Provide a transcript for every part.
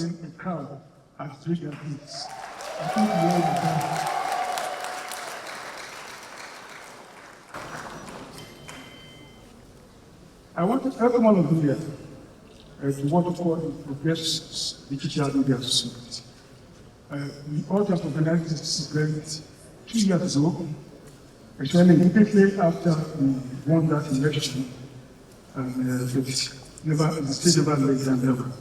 a crowd as big as this. I think we all know. I want every one of you here to what we call the Progress Digital Media Summit. We all just organized this event 2 years ago, actually immediately after we won that election, and the state never laid than ever.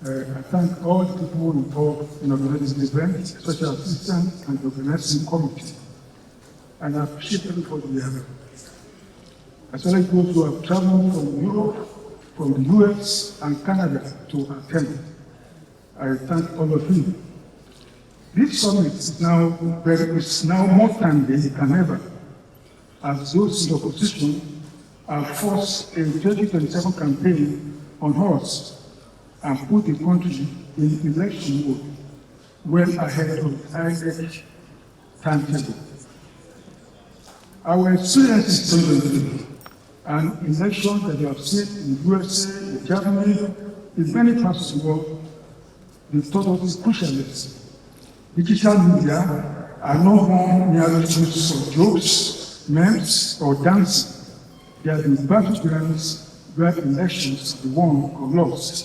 I thank all the people involved in organizing this event, especially assistants and the organizing committee, and I appreciate everybody here. As well as those who have traveled from Europe, from the US and Canada to attend. I thank all of you. This summit is now more timely than ever, as those in opposition have forced a 2027 campaign on us and put the country in election mode well ahead of the IPAC timetable. Our experience is and elections that you have seen in the USA, in Germany, in many parts of the world, they taught us crucialness. Digital media are no more merely tools for jokes, memes, or dancing. They are the battlegrounds where elections are won or lost,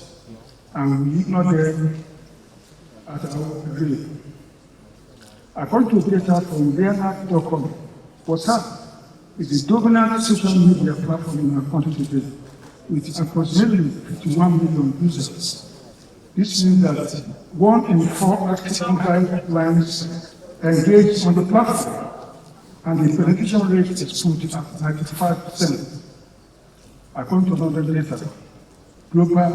and we ignore them at our will. According to data from VeryDarkMan, WhatsApp is the dominant social media platform in our country today, with approximately 51 million users. This means that 1 in 4 active mobile lines engage on the platform, and the penetration rate is put at 95%. According to another data, global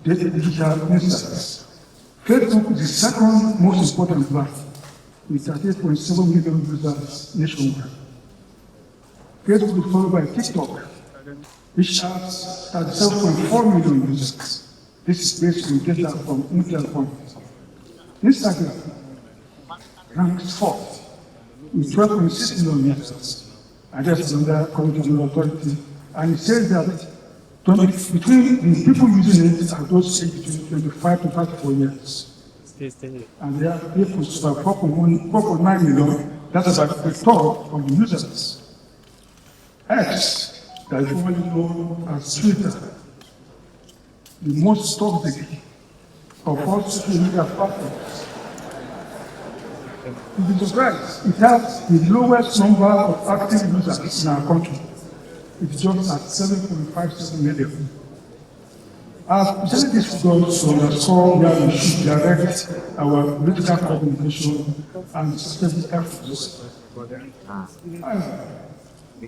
digital insights, Facebook is the second most important platform, with 38.7 million users nationwide. Facebook is followed by TikTok, which has 37.4 million users. This is based on data from Intel Point. Instagram ranks 4th with 12.6 million users. And that's another community authority. And it says that between the people using it are those aged between 25 to 34 years. And there are people about 4.9 million. That's about a third of the users. X, that is formerly known as Twitter, the most toxic of all social media platforms. To be surprised, it has the lowest number of active users in our country. It's just at 7.57 million. I've presented this figures to underscore where we should direct our political communication and strategic efforts.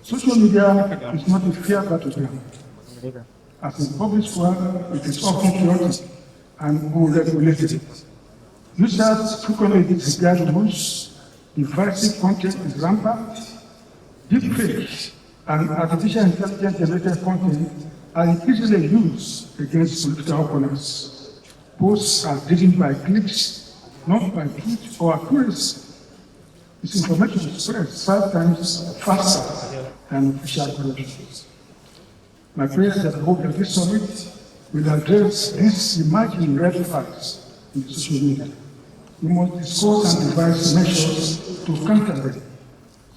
Social media is not a fair battleground. As a public square, it is often chaotic and unregulated. Users frequently disregard rules, divisive content is rampant, deepfakes and artificial intelligence-generated content are increasingly used against political opponents. Posts are driven by clicks, not by truth or accuracy. This information spreads 5 times faster than official corrections. My prayer is that I hope that this summit will address these emerging red flags in the social media. We must discuss and devise measures to counter them,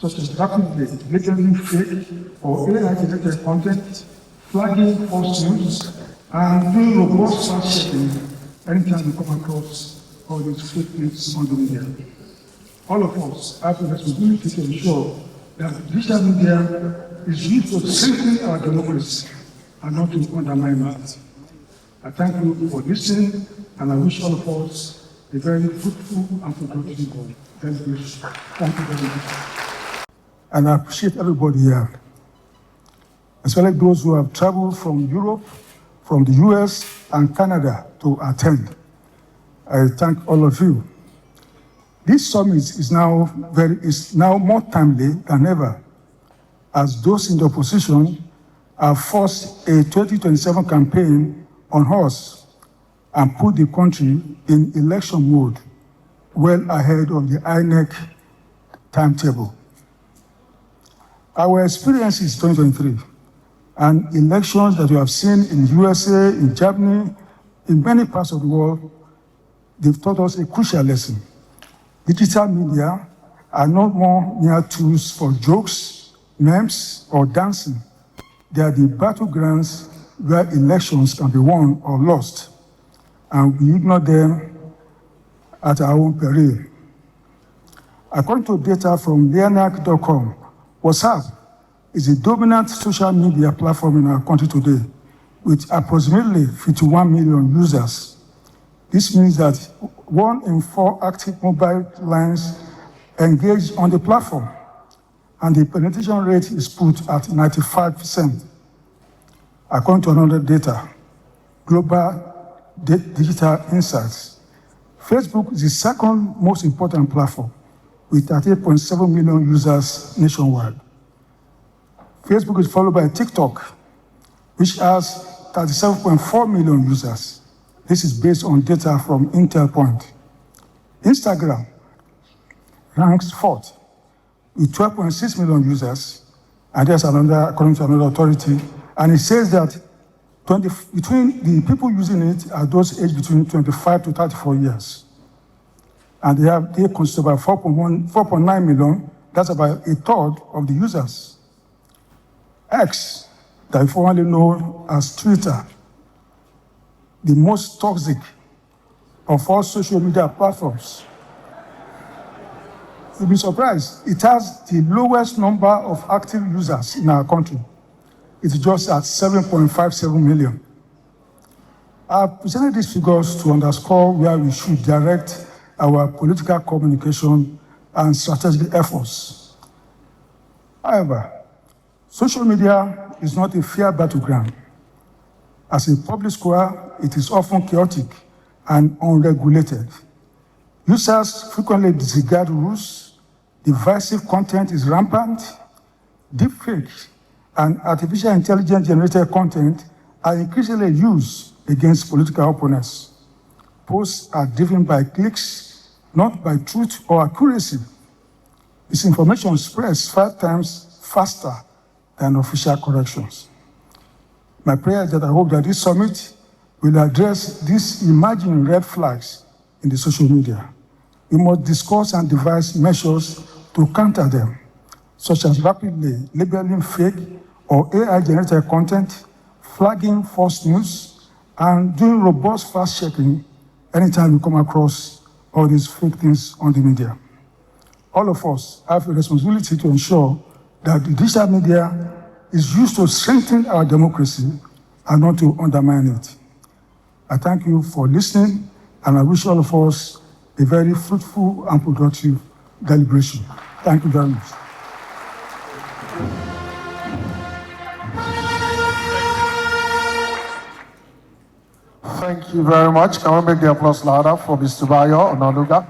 such as rapidly labeling fake or AI-generated content, flagging false news, and doing robust fact-checking anytime we come across all these fake news on the media. All of us have the responsibility to ensure that digital media is used to strengthen our democracy and not to undermine it. I thank you for listening, and I wish all of us a very fruitful and productive day. Thank you. Thank you very much. And I appreciate everybody here, as well as those who have traveled from Europe, from the US and Canada to attend. I thank all of you. This summit is now more timely than ever, as those in the opposition have forced a 2027 campaign on us and put the country in election mode well ahead of the INEC timetable. Our experience is 2023, and elections that we have seen in USA, in Germany, In many parts of the world, they've taught us a crucial lesson. Digital media are not more mere tools for jokes, memes, or dancing. They are the battlegrounds where elections can be won or lost, and we ignore them at our own peril. According to data from Leonard.com, WhatsApp is the dominant social media platform in our country today, with approximately 51 million users. This means that 1 in 4 active mobile lines engage on the platform, and the penetration rate is put at 95%. According to another data, Global Digital Insights, Facebook is the second most important platform, with 38.7 million users nationwide. Facebook is followed by TikTok, which has 37.4 million users. This is based on data from Intel Point. Instagram ranks 4th with 12.6 million users, and there's another, according to another authority, and it says that between the people using it are those aged between 25 to 34 years. And they consist of about 4.9 million, that's about a third of the users. X, that is formerly known as Twitter, the most toxic of all social media platforms. You'll be surprised, it has the lowest number of active users in our country. It's just at 7.57 million. I've presented these figures to underscore where we should direct our political communication and strategic efforts. However, social media is not a fair battleground. As a public square, it is often chaotic and unregulated. Users frequently disregard rules, divisive content is rampant, deepfake and artificial intelligence-generated content are increasingly used against political opponents. Posts are driven by clicks, not by truth or accuracy. Misinformation spreads 5 times faster than official corrections. My prayer is that I hope that this summit will address these emerging red flags in the social media. We must discuss and devise measures to counter them, such as rapidly labeling fake or AI-generated content, flagging false news, and doing robust fact-checking anytime we come across all these fake things on the media. All of us have a responsibility to ensure that the digital media is used to strengthen our democracy and not to undermine it. I thank you for listening, and I wish all of us a very fruitful and productive deliberation. Thank you very much. Thank you very much. Can we make the applause louder for Mr. Bayo Onanuga?